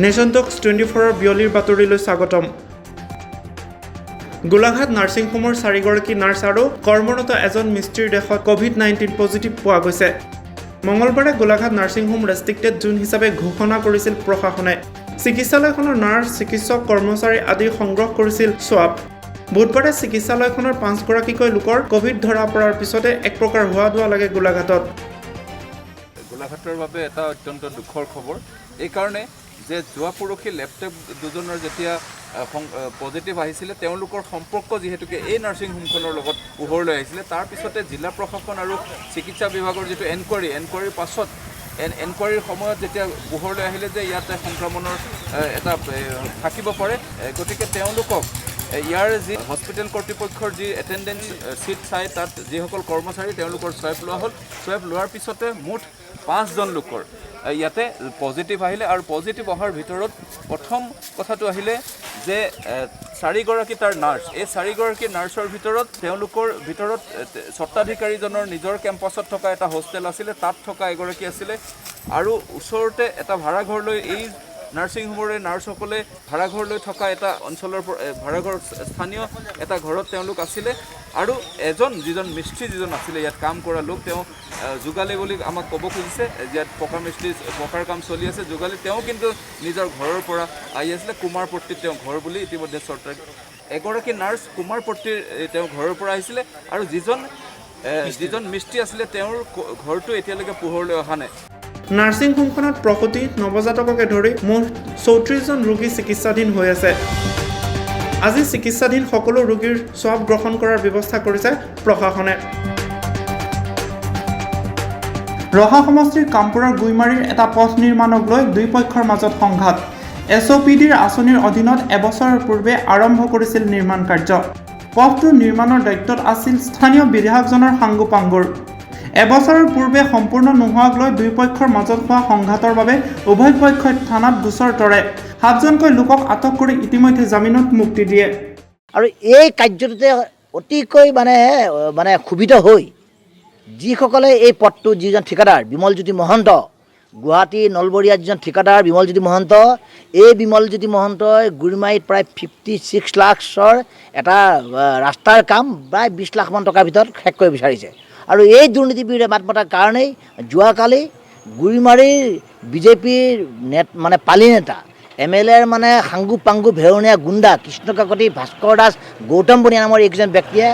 Nation টক্স 24ৰ বিয়লিৰ বাতৰিলৈ স্বাগতম। Golaghat nursing হোমৰ 4গৰাকী নাৰ্ছ আৰু কৰ্মৰত এজন মিস্ত্ৰীৰ দেশত COVID-19 পজিটিভ পোৱা গৈছে। মঙলবাৰে গোলাঘাট নাৰ্ছিং হোম ৰেষ্ট্ৰিক্টেড জোন হিচাপে ঘোষণা কৰিছিল প্ৰশাসনে। চিকিৎসালয়খনৰ নাৰ্ছ, চিকিৎসক, কৰ্মচাৰী আদি সংগ্ৰহ কৰিছিল সোৱাব। বুধবাৰে চিকিৎসালয়খনৰ 5গৰাকীকৈ লোকৰ কোভিড ধৰা পৰাৰ পিছতে এক প্ৰকাৰ হোৱা লাগে গোলাঘাটত। গোলাঘাটৰ বাবে এটা অত্যন্ত দুখৰ খবৰ। এই কাৰণে যে যোৱা পৰহি লেপটপ দুজনৰ যেতিয়া পজিটিভ আহিছিলে তেওঁলোকৰ সম্পৰ্ক যিহেতুকে এই নাৰ্ছিং হোমখনৰ লগত পোহৰলৈ আহিছিলে, তাৰ পিছতে জিলা প্ৰশাসন আৰু চিকিৎসা বিভাগৰ যিটো এনকুৱাৰীৰ পাছত এনকুৱাৰীৰ সময়ত যেতিয়া পোহৰলৈ আহিলে যে ইয়াতে সংক্ৰমণৰ এটা থাকিব পাৰে, গতিকে তেওঁলোকক ইয়াৰ যি হস্পিটেল কৰ্তৃপক্ষৰ যি এটেণ্ডেঞ্চ চিট চাই তাত যিসকল কৰ্মচাৰী তেওঁলোকৰ সোৱাব লোৱা হ'ল। সোৱাব লোৱাৰ পিছতে মুঠ 5জন লোকৰ ইয়াতে পজিটিভ আহিলে আৰু পজিটিভ অহাৰ ভিতৰত প্ৰথম কথাটো আহিলে যে 4গৰাকী তাৰ নাৰ্ছ। এই 4গৰাকী নাৰ্ছৰ ভিতৰত তেওঁলোকৰ ভিতৰত স্বত্বাধিকাৰীজনৰ নিজৰ কেম্পাছত থকা এটা হোষ্টেল আছিলে, তাত থকা এগৰাকী আছিলে আৰু ওচৰতে এটা ভাড়াঘৰলৈ এই নাৰ্ছিং হোমৰে নাৰ্ছসকলে ভাড়াঘৰলৈ থকা এটা অঞ্চলৰ ভাড়াঘৰ স্থানীয় এটা ঘৰত তেওঁলোক আছিলে আৰু যিজন মিস্ত্ৰী আছিলে ইয়াত কাম কৰা লোক, তেওঁ যোগালী বুলি আমাক ক'ব খুজিছে। ইয়াত পকাৰ কাম চলি আছে যোগালী। তেওঁ কিন্তু নিজৰ ঘৰৰ পৰা আহি আছিলে। কুমাৰপট্টিত তেওঁ ঘৰ বুলি ইতিমধ্যে চৰকাৰী এগৰাকী নাৰ্ছ কুমাৰপট্টিৰ তেওঁ ঘৰৰ পৰা আহিছিলে আৰু যিজন মিস্ত্ৰী আছিলে তেওঁৰ ঘৰটো এতিয়ালৈকে পোহৰলৈ অহা নাই। নাৰ্ছিং হোমখনত প্ৰসূতি, নৱজাতককে ধৰি মুঠ 34জন ৰোগী চিকিৎসাধীন হৈ আছে। আজি চিকিৎসাধীন সকলো ৰোগীৰ সোৱাব গ্ৰহণ কৰাৰ ব্যৱস্থা কৰিছে প্ৰশাসনে। ৰহা সমষ্টিৰ কামপুৰৰ গুইমাৰীৰ এটা পথ নিৰ্মাণক লৈ দুই পক্ষৰ মাজত সংঘাত। SOPDৰ আঁচনিৰ অধীনত এবছৰৰ পূৰ্বে আৰম্ভ কৰিছিল নিৰ্মাণ কাৰ্য। পথটোৰ নিৰ্মাণৰ দায়িত্বত আছিল স্থানীয় বিধায়কজনৰ সাংগুপাংগুৰ। এবছৰৰ পূৰ্বে সম্পূৰ্ণ নোহোৱাক লৈ দুই পক্ষৰ মাজত হোৱা সংঘাতৰ বাবে উভয় পক্ষই থানাত গোচৰ তৰে। 7জনকৈ লোকক আটক কৰি ইতিমধ্যে জামিনত মুক্তি দিয়ে। আৰু এই কাৰ্যটোতে অতিকৈ মানে ক্ষুভিত হৈ যিসকলে এই পথটো যিজন ঠিকাদাৰ বিমলজ্যোতি মহন্ত, গুৱাহাটী নলবৰীয়া যিজন ঠিকাদাৰ বিমলজ্যোতি মহন্ত, এই বিমলজ্যোতি মহন্তই গুৰিমাৰীত প্ৰায় 56 লাখৰ এটা ৰাস্তাৰ কাম প্ৰায় 20 লাখমান টকাৰ ভিতৰত শেষ কৰিব বিচাৰিছে। আৰু এই দুৰ্নীতিৰ বিৰুদ্ধে মাত মতাৰ কাৰণেই যোৱাকালি গুৰিমাৰীৰ বিজেপিৰ পালি নেতা MLAৰ সাংগুপাংগু ভেৰণীয়া গুণ্ডা কৃষ্ণ কাকতি, ভাস্কৰ দাস, গৌতম বনিয়া নামৰ এইকেইজন ব্যক্তিয়ে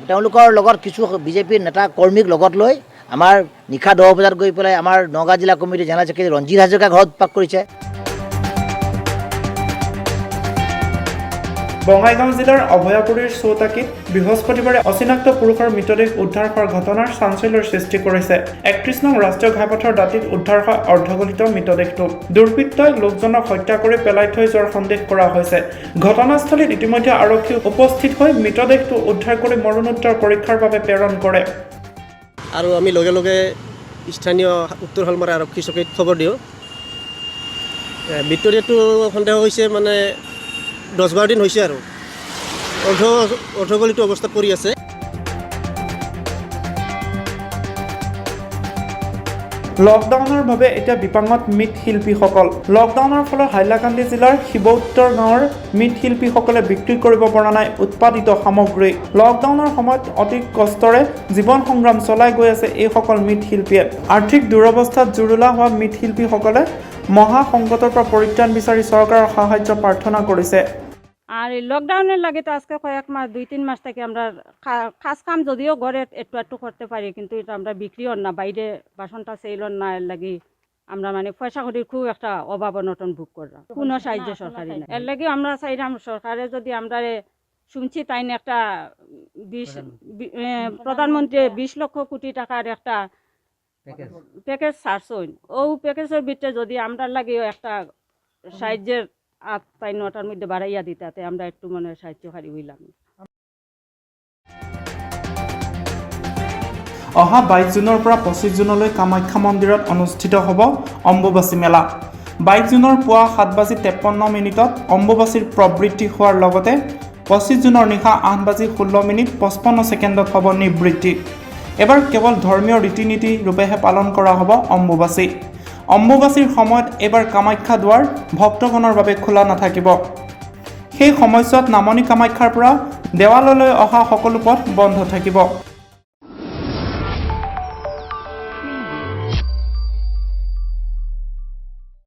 তেওঁলোকৰ লগত কিছু বিজেপিৰ নেতা কৰ্মীক লগত লৈ আমাৰ নিশা 10 বজাত গৈ পেলাই আমাৰ নগাঁও জিলা কমিটিৰ জেনেৰেল ছেক্ৰেটাৰী ৰঞ্জিত হাজৰিকাৰ ঘৰত উৎপাত কৰিছে। বঙাইগাঁও জিলাৰ অভয়াপুৰীৰ চৌতাকিত বৃহস্পতিবাৰে অচিনাক্ত পুৰুষৰ মৃতদেহ উদ্ধাৰ হোৱাৰ ঘটনাৰ চাঞ্চল্যৰ সৃষ্টি কৰিছে। 31 নং ৰাষ্ট্ৰীয় ঘাইপথৰ দাঁতিত উদ্ধাৰ হোৱা অৰ্ধগলিত মৃতদেহটো দুৰ্বৃত্তই লোকজনক হত্যা কৰি পেলাই থৈ যোৱাৰ সন্দেহ কৰা হৈছে। ঘটনাস্থলীত ইতিমধ্যে আৰক্ষী উপস্থিত হৈ মৃতদেহটো উদ্ধাৰ কৰি মৰণোত্তৰ পৰীক্ষাৰ বাবে প্ৰেৰণ কৰে। আৰু আমি লগে লগে স্থানীয় উত্তৰ শালমাৰা আৰক্ষী চকীত খবৰ দিওঁ। মৃতদেহটো সন্দেহ হৈছে 10-12 দিন হৈছে আৰু অৰ্ধগলিত অৱস্থাত পৰি আছে। লকডাউনৰ বাবে এতিয়া বিপাঙত মৃৎশিল্পীসকল। লকডাউনৰ ফলত হাইলাকান্দি জিলাৰ শিৱউত্তৰ গাঁৱৰ মৃৎশিল্পীসকলে বিক্ৰী কৰিব পৰা নাই উৎপাদিত সামগ্ৰী। লকডাউনৰ সময়ত অতি কষ্টৰে জীৱন সংগ্ৰাম চলাই গৈ আছে এইসকল মৃৎশিল্পীয়ে। আৰ্থিক দুৰৱস্থাত জুৰুলা হোৱা মৃৎশিল্পীসকলে মহা সংকটৰ পৰা পৰিত্ৰাণ বিচাৰি চৰকাৰৰ সাহায্য প্ৰাৰ্থনা কৰিছে। আর এই লকডাউনের লাগে তো আজকে কয়েক মাস 2-3 মাস থেকে আমরা কাজ কাম যদিও ঘরে একটু করতে পারি, কিন্তু এটা আমরা বিক্রিও না, বাইরে বাসনটা সেলর না, এর লাগি আমরা পয়সা কড়ির খুব একটা অভাব অনটন ভোগ করলাম। কোনো সাহায্য সরকারি না, এর লাগি আমরা চাইলাম সরকারে যদি আমরা শুনছি তাই একটা প্রধানমন্ত্রী 20 লক্ষ কোটি টাকার একটা প্যাকেজ ছাড়ছেন। ও প্যাকেজের ভিতরে যদি আমরা লাগেও একটা সাহায্যের 8-9টার মধ্যে বাড়াইয়া দিতে আমরা একটু সাহায্যকারী হইলাম। অহা 22 জুনৰ পৰা 25 জুনলৈ কামাখ্যা মন্দিৰত অনুষ্ঠিত হ'ব অম্বুবাচী মেলা। 22 জুনৰ পুৱা 7:53 অম্বুবাচীৰ প্ৰবৃত্তি হোৱাৰ লগতে 25 জুনৰ নিশা 8:16 55 ছেকেণ্ডত হ'ব নিবৃত্তি। এবাৰ কেৱল ধৰ্মীয় ৰীতি নীতি ৰূপেহে পালন কৰা হ'ব অম্বুবাচী। অম্বুবাচীৰ সময়ত এইবাৰ কামাখ্যা দুৱাৰ ভক্তগণৰ বাবে খোলা নাথাকিব। সেই সময়ছোৱাত নামনি কামাখ্যাৰ পৰা দেৱালয়লৈ অহা সকলো পথ বন্ধ থাকিব।